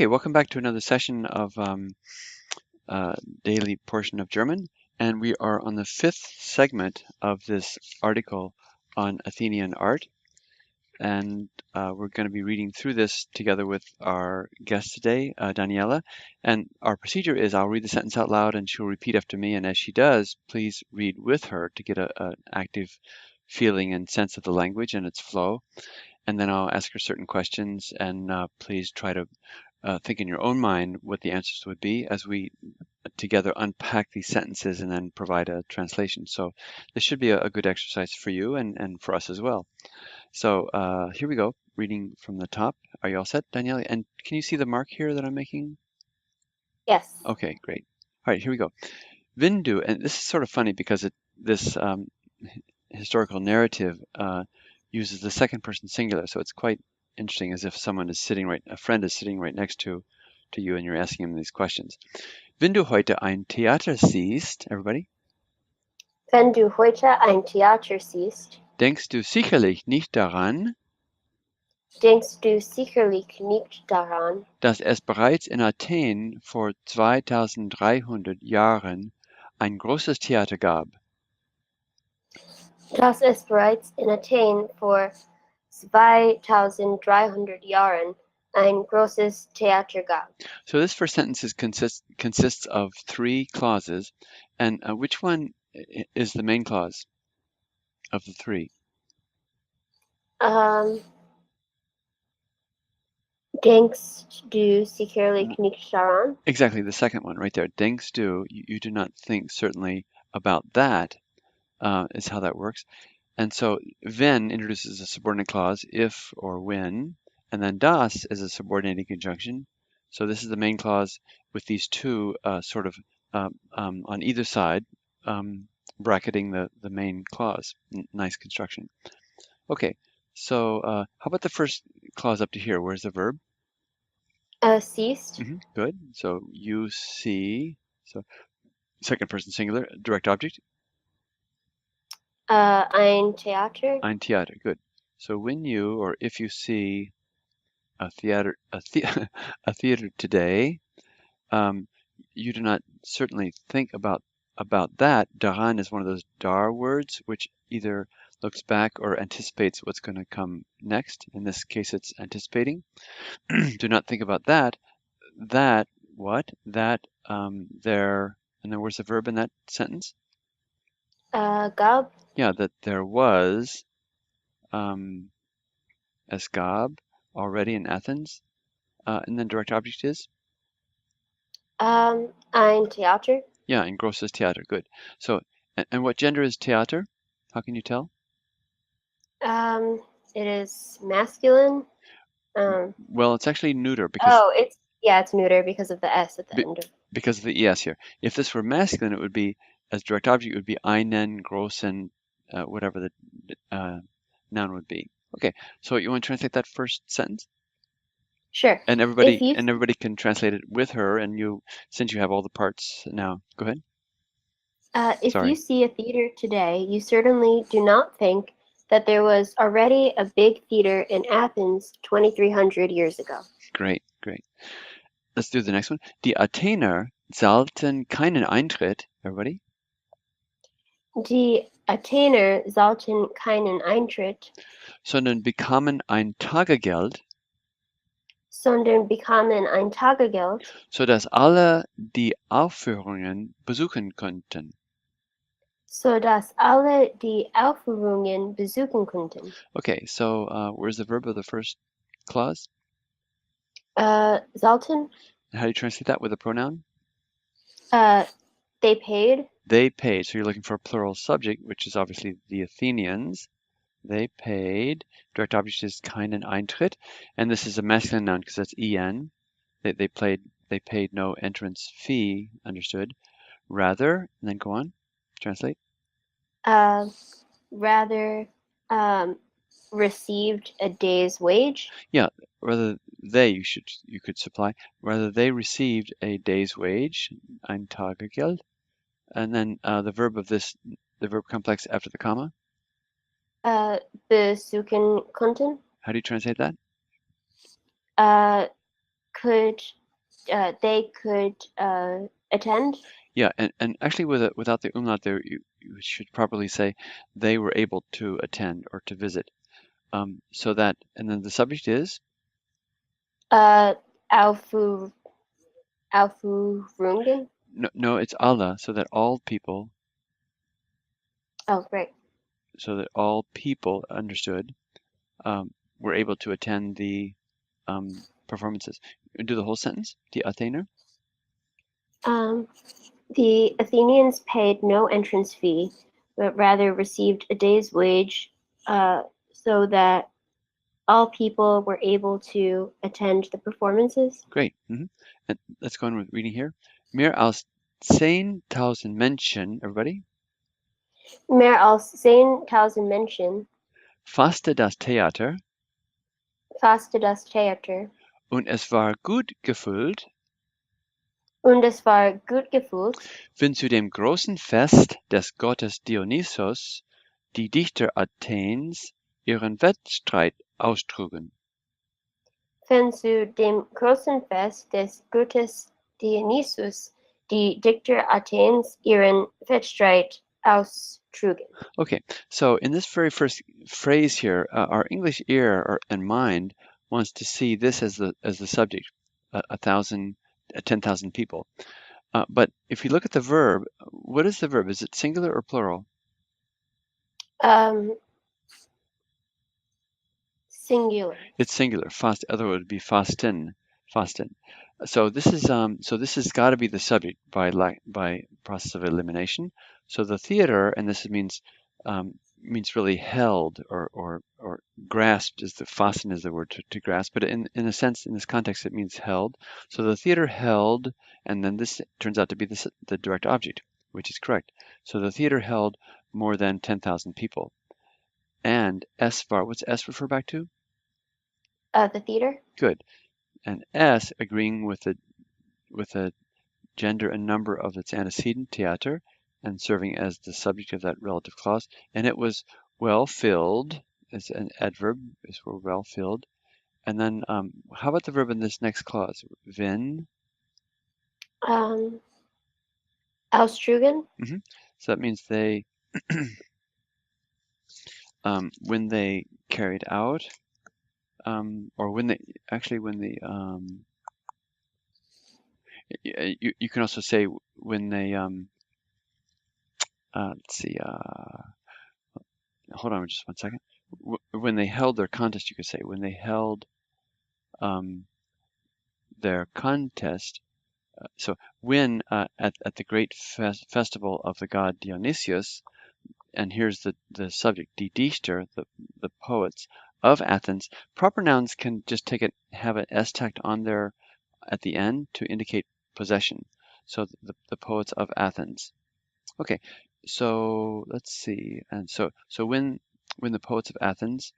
Okay, welcome back to another session of Daily Portion of German, and we are on the fifth segment of this article on Athenian art, and we're going to be reading through this together with our guest today, Daniela. And our procedure is I'll read the sentence out loud, and she'll repeat after me, and as she does, please read with her to get an active feeling and sense of the language and its flow. And then I'll ask her certain questions, and please try to think in your own mind what the answers would be as we together unpack these sentences and then provide a translation. So this should be a good exercise for you and for us as well. So here we go, reading from the top. Are you all set, Daniela? And can you see the mark here that I'm making? Yes. Okay, great. All right, here we go. Vindu, and this is sort of funny because this historical narrative uses the second person singular, so it's quite interesting, as if a friend is sitting right next to you, and you're asking him these questions. Wenn du heute ein Theater siehst, everybody, Wenn du heute ein Theater siehst, denkst du sicherlich nicht daran, denkst du sicherlich nicht daran, dass es bereits in Athen vor 2300 Jahren ein großes Theater gab. dass es bereits in Athen vor 2300 Jahren ein großes Theater gab. So this first sentence consists of three clauses, and which one is the main clause of the three? Denkst du sicherlich nicht daran? Exactly, the second one right there. Denkst du, you do not think certainly about that, is how that works. And so wenn introduces a subordinate clause, if or when, and then das is a subordinating conjunction. So this is the main clause with these two sort of on either side, bracketing the main clause. Nice construction. Okay, so how about the first clause up to here? Where's the verb? Siehst. Good. So you see. So second person singular, direct object. Ein Theater. Ein Theater. Good. So when you or if you see a theater today, you do not certainly think about that. Daran is one of those dar words which either looks back or anticipates what's going to come next. In this case, it's anticipating. Do not think about that. That what? That there. And then where's the verb in that sentence? Gab. Yeah, that there was as gab already in Athens. And then direct object is? Ein Theater. Yeah, in grosses Theater. Good. So, and what gender is Theater? How can you tell? It is masculine. Well, it's actually neuter because it's neuter because of the S at the end of. Because of the ES here. If this were masculine, it would be, as direct object, it would be einen, grossen, whatever the noun would be. Okay, so you want to translate that first sentence? Sure. And everybody can translate it with her, and since you have all the parts now. Go ahead. If you see a theater today, you certainly do not think that there was already a big theater in Athens 2300 years ago. Great, great. Let's do the next one. Die Athener zahlten keinen Eintritt. Everybody? Die Athener zahlten keinen Eintritt, sondern bekamen ein Tagegeld, sodass alle die Aufführungen besuchen konnten. Okay, so where's the verb of the first clause? Zahlten. How do you translate that with a pronoun? They paid. They paid. So you're looking for a plural subject, which is obviously the Athenians. They paid. Direct object is keinen Eintritt, and this is a masculine noun because that's en. They paid no entrance fee. Understood. Rather, and then go on. Translate. Rather received a day's wage. Yeah, rather you could supply. Rather they received a day's wage, ein Tagegeld, and then the verb complex after the comma. Besuchen konnten. How do you translate that? could attend. Yeah, and actually without the umlaut there, you should probably say they were able to attend or to visit. So that, and then the subject is? Aufführungen. Aufführungen. No, it's Allah, so that all people, Oh, right. so that all people understood, were able to attend the performances. Do the whole sentence, die Athener. The Athenians paid no entrance fee, but rather received a day's wage, so that all people were able to attend the performances. Great. And let's go on with reading here. Mehr als 10.000 Menschen, everybody, Mehr als 10.000 Menschen fasste das Theater fasste das Theater, und es war gut gefüllt, und es war gut gefüllt, wenn zu dem großen Fest des Gottes Dionysos die Dichter Athens ihren Wettstreit austrugen. wenn zu dem großen Fest des Gottes Dionysus die Dichter Athens ihren Wettstreit austrugen. Okay, so in this very first phrase here, our English ear and mind wants to see this as the subject, 10,000 people. But if you look at the verb, what is the verb? Is it singular or plural? Singular. It's singular. Fast. Otherwise, it would be fasten. Fasten. So this has got to be the subject by process of elimination. So the theater, and this means really held or grasped. Is the fasten is the word to grasp, but in a sense, in this context, it means held. So the theater held, and then this turns out to be the direct object, which is correct. So the theater held more than 10,000 people. And S var, what's S refer back to? The theater. Good. And S agreeing with the gender and number of its antecedent, theater, and serving as the subject of that relative clause. And it was well filled, as an adverb, is for well filled. And then how about the verb in this next clause? Wenn? Austrugen. So that means they, when they carried out, or when they, you can also say when they, let's see, hold on just one second. When they held their contest, you could say, when they held their contest. So when at the great festival of the god Dionysius, and here's the subject, die Dichter, the poets of Athens. Proper nouns can just have an s tacked on there at the end to indicate possession. So the poets of Athens. Okay, so let's see. And so when the poets of Athens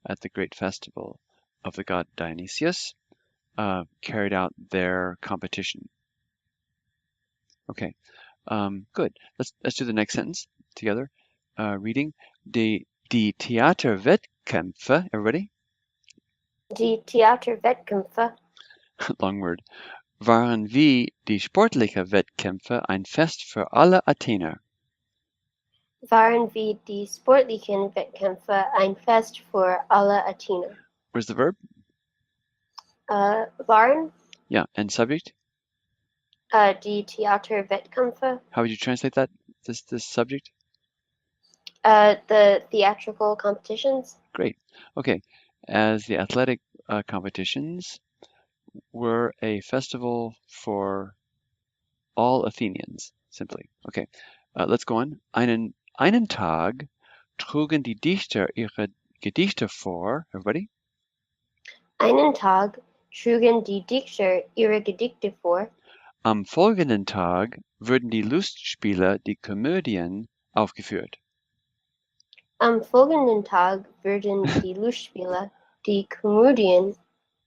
at the great festival of the god Dionysius carried out their competition. Okay, good. Let's do the next sentence together. Reading die Theaterwettkämpfe. Everybody. Die Theaterwettkämpfe. Long word. Waren wie die sportliche Wettkämpfe ein Fest für alle Athener. Waren wie die sportlichen Wettkämpfe ein Fest für alle Athener. Where's the verb? Waren. Yeah, and subject? Die Theaterwettkämpfe. How would you translate that? This subject? The theatrical competitions. Great. Okay. As the athletic competitions were a festival for all Athenians, simply. Okay. Let's go on. Einen Tag trugen die Dichter ihre Gedichte vor. Everybody? Einen Tag trugen die Dichter ihre Gedichte vor. Am folgenden Tag wurden die Lustspiele, die Komödien, aufgeführt. Am folgenden Tag wurden die Lustspiele, die Komödien,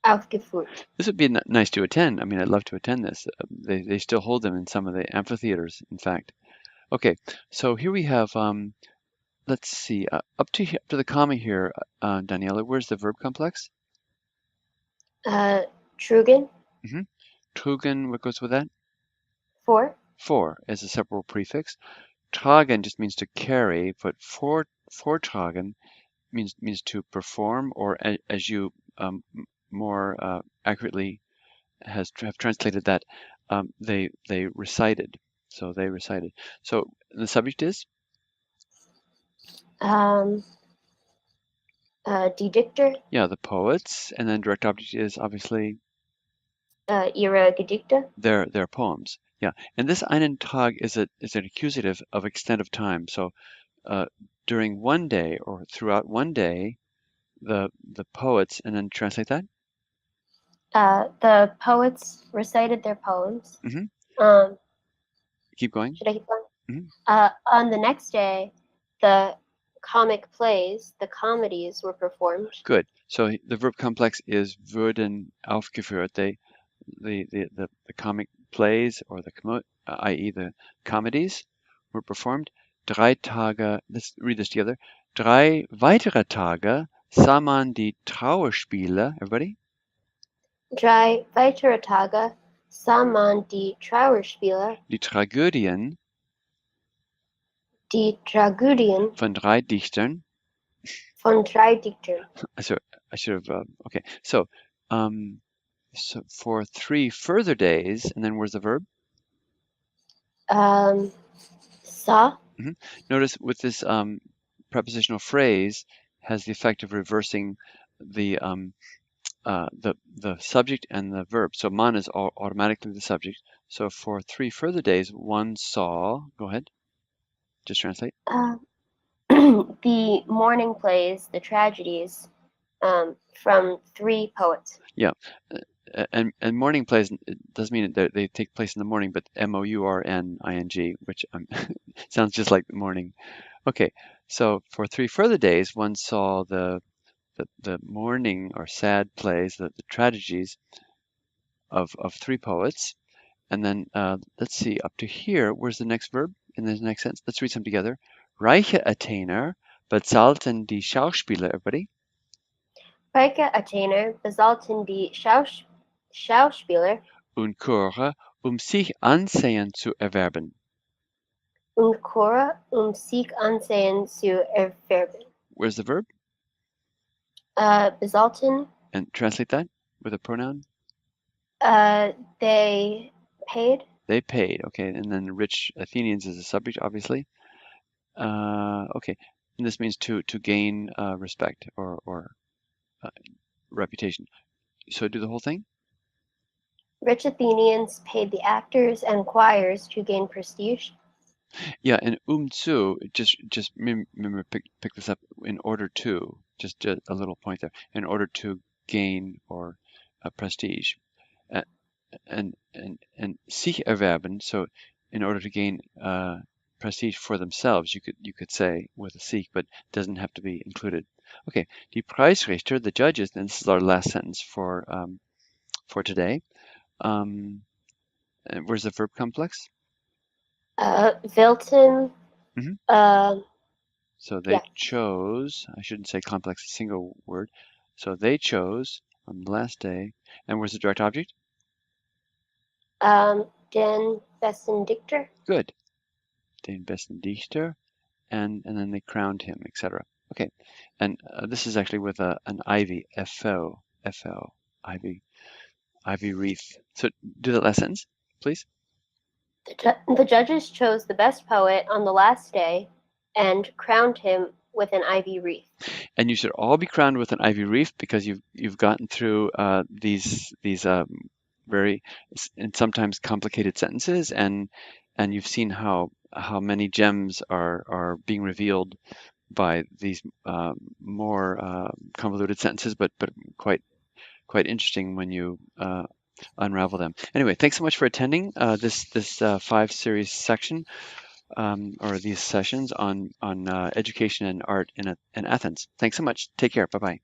aufgeführt. This would be nice to attend. I mean, I'd love to attend this. They still hold them in some of the amphitheaters, in fact. Okay, so here we have, let's see, up to the comma here, Daniela, where's the verb complex? Trugen. Trugen, what goes with that? For. For as a separable prefix. Tragen just means to carry, but vortragen means to perform, or as you more accurately have translated that, they recited. So they recited. So the subject is Die Dichter. yeah, the poets, and then direct object is obviously Ihre Gedichte. their poems. Yeah, and this einen Tag is an accusative of extent of time. So during one day or throughout one day, the poets, and then translate that. The poets recited their poems. Keep going. Should I keep going? Mm-hmm. On the next day, the comic plays, the comedies were performed. Good. So the verb complex is wurden aufgeführt. The comic plays, or i.e. the comedies, were performed. 3 Tage, let's read this together. 3 weitere Tage sah man die Trauerspiele, everybody? 3 weitere Tage sah man die Trauerspiele, Die Tragödien Tragödien von 3 Dichtern. von 3 Dichtern. I should have, okay. So for 3 further days, and then where's the verb? Sah. Notice with this prepositional phrase has the effect of reversing the subject and the verb. So man is automatically the subject. So for 3 further days, one saw. Go ahead. Just translate. The morning plays, the tragedies, from 3 poets. Yeah, and morning plays, it doesn't mean that they take place in the morning, but morning, which sounds just like the morning. Okay, so for 3 further days, one saw the mourning or sad plays, the tragedies of 3 poets. And then let's see, up to here, where's the next verb in the next sentence? Let's read some together. Reiche Athener bezahlten die Schauspieler, everybody. Reiche Athener bezahlten die Schauspieler Und Chöre, sich Ansehen zu erwerben. und Chöre, sich Ansehen zu erwerben. Where's the verb? Bezahlten. And translate that with a pronoun. They paid. They paid, okay. And then rich Athenians is a subject, obviously. Okay, and this means to gain respect or reputation. So do the whole thing. Rich Athenians paid the actors and choirs to gain prestige. Yeah, and zu, just remember, pick this up, in order to, just a little point there, in order to gain or prestige. And sich erwerben, so in order to gain prestige for themselves, you could say with a sich, but it doesn't have to be included. Okay, die Preisrichter, the judges, and this is our last sentence for today. And where's the verb complex? Wilton. So they chose, I shouldn't say complex, a single word. So they chose on the last day. And where's the direct object? Den besten Dichter. Good. Den besten Dichter. And then they crowned him, etc. Okay. And this is actually with an ivy, FO, ivy wreath. So do that last sentence, please. The judges chose the best poet on the last day and crowned him with an ivy wreath. And you should all be crowned with an ivy wreath because you've gotten through these very and sometimes complicated sentences, and you've seen how many gems are being revealed by these more convoluted sentences, but quite interesting when you unravel them. Anyway, thanks so much for attending this 5-series section, or these sessions on education and art in Athens. Thanks so much. Take care. Bye-bye.